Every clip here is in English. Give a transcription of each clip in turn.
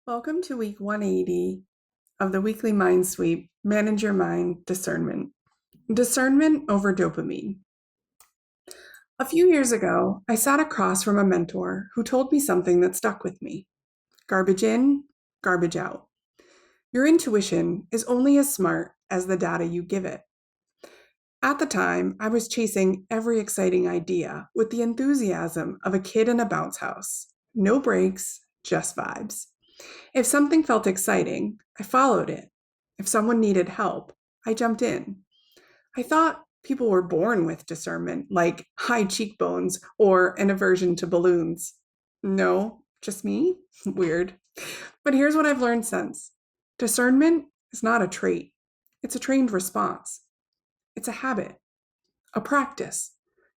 Welcome to week 180 of the weekly MindSweep, Manage Your Mind Discernment. Discernment over dopamine. A few years ago, I sat across from a mentor who told me something that stuck with me. Garbage in, garbage out. Your intuition is only as smart as the data you give it. At the time, I was chasing every exciting idea with the enthusiasm of a kid in a bounce house. No breaks, just vibes. If something felt exciting, I followed it. If someone needed help, I jumped in. I thought people were born with discernment, like high cheekbones or an aversion to balloons. No, just me? Weird. But here's what I've learned since discernment is not a trait, it's a trained response. It's a habit, a practice.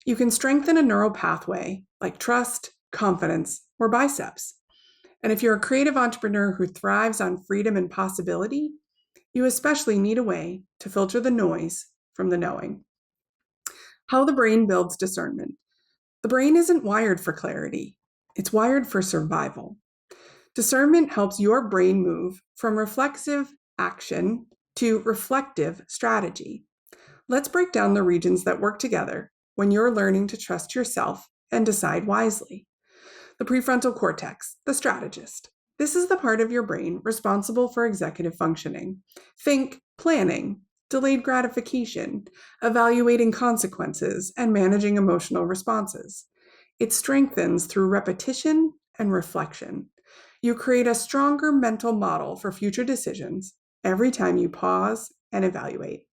You can strengthen a neural pathway like trust, confidence, or biceps. And if you're a creative entrepreneur who thrives on freedom and possibility, you especially need a way to filter the noise from the knowing. How the brain builds discernment. The brain isn't wired for clarity, it's wired for survival. Discernment helps your brain move from reflexive action to reflective strategy. Let's break down the regions that work together when you're learning to trust yourself and decide wisely. The prefrontal cortex, the strategist. This is the part of your brain responsible for executive functioning. Think planning, delayed gratification, evaluating consequences, and managing emotional responses. It strengthens through repetition and reflection. You create a stronger mental model for future decisions every time you pause and evaluate.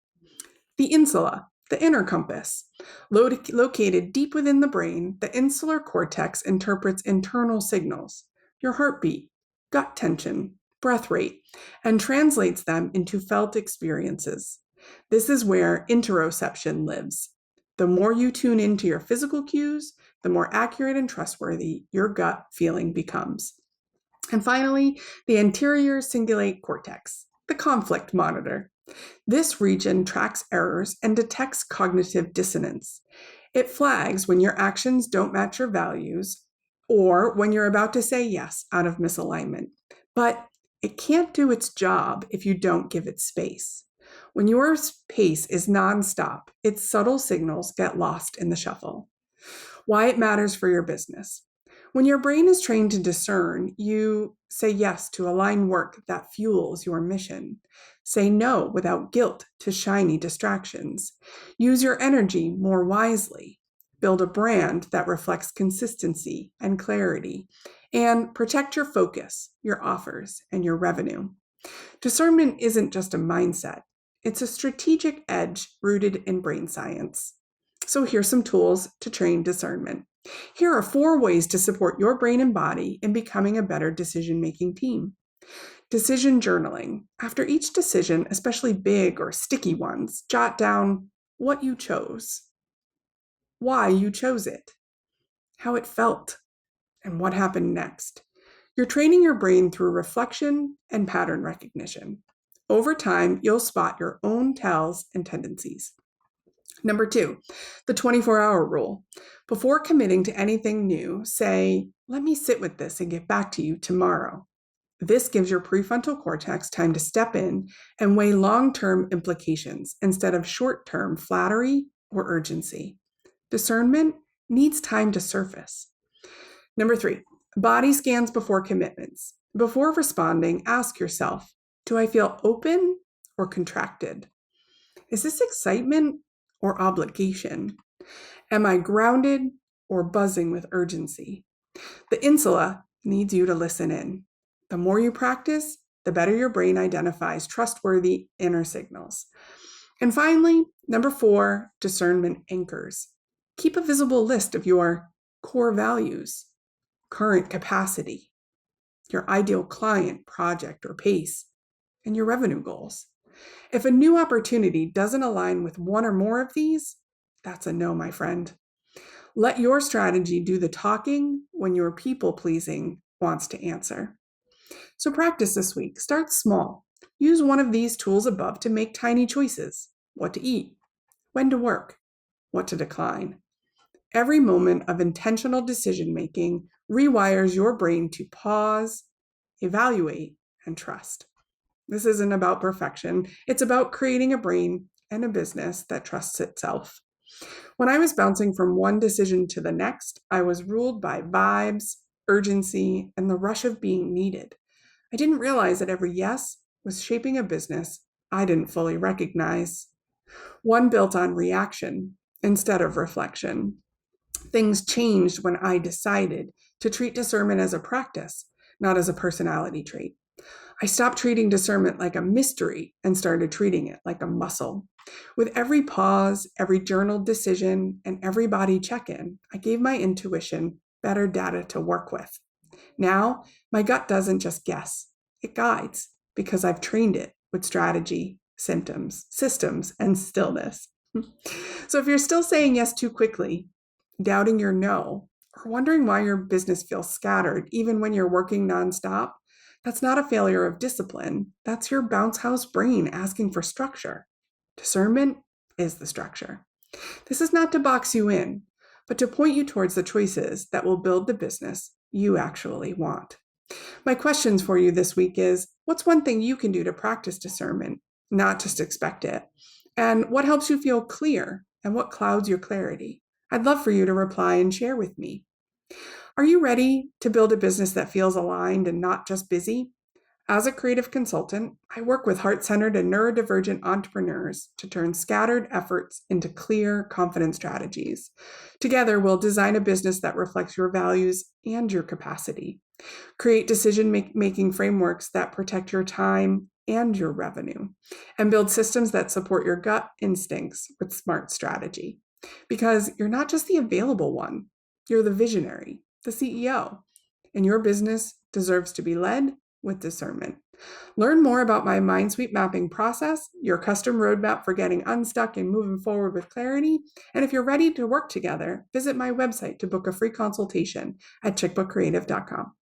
The insula, the inner compass. Located deep within the brain, the insular cortex interprets internal signals, your heartbeat, gut tension, breath rate, and translates them into felt experiences. This is where interoception lives. The more you tune into your physical cues, the more accurate and trustworthy your gut feeling becomes. And finally, the anterior cingulate cortex, the conflict monitor. This region tracks errors and detects cognitive dissonance. It flags when your actions don't match your values or when you're about to say yes out of misalignment. But it can't do its job if you don't give it space. When your pace is nonstop, its subtle signals get lost in the shuffle. Why it matters for your business. When your brain is trained to discern, you say yes to align work that fuels your mission. Say no without guilt to shiny distractions. Use your energy more wisely. Build a brand that reflects consistency and clarity. And protect your focus, your offers, and your revenue. Discernment isn't just a mindset, it's a strategic edge rooted in brain science. So here's some tools to train discernment. Here are 4 ways to support your brain and body in becoming a better decision-making team. Decision journaling. After each decision, especially big or sticky ones, jot down what you chose, why you chose it, how it felt, and what happened next. You're training your brain through reflection and pattern recognition. Over time, you'll spot your own tells and tendencies. Number 2, the 24-hour rule. Before committing to anything new, say, let me sit with this and get back to you tomorrow. This gives your prefrontal cortex time to step in and weigh long-term implications instead of short-term flattery or urgency. Discernment needs time to surface. Number 3, body scans before commitments. Before responding, ask yourself, do I feel open or contracted? Is this excitement or obligation? Am I grounded or buzzing with urgency? The insula needs you to listen in. The more you practice, the better your brain identifies trustworthy inner signals. And finally, number 4, discernment anchors. Keep a visible list of your core values, current capacity, your ideal client, project, or pace, and your revenue goals. If a new opportunity doesn't align with one or more of these, that's a no, my friend. Let your strategy do the talking when your people-pleasing wants to answer. So practice this week. Start small. Use one of these tools above to make tiny choices. What to eat, when to work, what to decline. Every moment of intentional decision-making rewires your brain to pause, evaluate, and trust. This isn't about perfection. It's about creating a brain and a business that trusts itself. When I was bouncing from one decision to the next, I was ruled by vibes, urgency, and the rush of being needed. I didn't realize that every yes was shaping a business I didn't fully recognize, one built on reaction instead of reflection. Things changed when I decided to treat discernment as a practice, not as a personality trait. I stopped treating discernment like a mystery and started treating it like a muscle. With every pause, every journal decision, and every body check in, I gave my intuition better data to work with. Now, my gut doesn't just guess, it guides because I've trained it with strategy, systems, and stillness. So if you're still saying yes too quickly, doubting your no, or wondering why your business feels scattered even when you're working nonstop, that's not a failure of discipline. That's your bounce house brain asking for structure. Discernment is the structure. This is not to box you in, but to point you towards the choices that will build the business you actually want. My questions for you this week is, what's one thing you can do to practice discernment, not just expect it? And what helps you feel clear and what clouds your clarity? I'd love for you to reply and share with me. Are you ready to build a business that feels aligned and not just busy? As a creative consultant, I work with heart-centered and neurodivergent entrepreneurs to turn scattered efforts into clear, confident strategies. Together, we'll design a business that reflects your values and your capacity. Create decision-making frameworks that protect your time and your revenue, and build systems that support your gut instincts with smart strategy. Because you're not just the available one, you're the visionary, the CEO, and your business deserves to be led with discernment. Learn more about my MindSweep mapping process, your custom roadmap for getting unstuck and moving forward with clarity. And if you're ready to work together, visit my website to book a free consultation at chickbookcreative.com.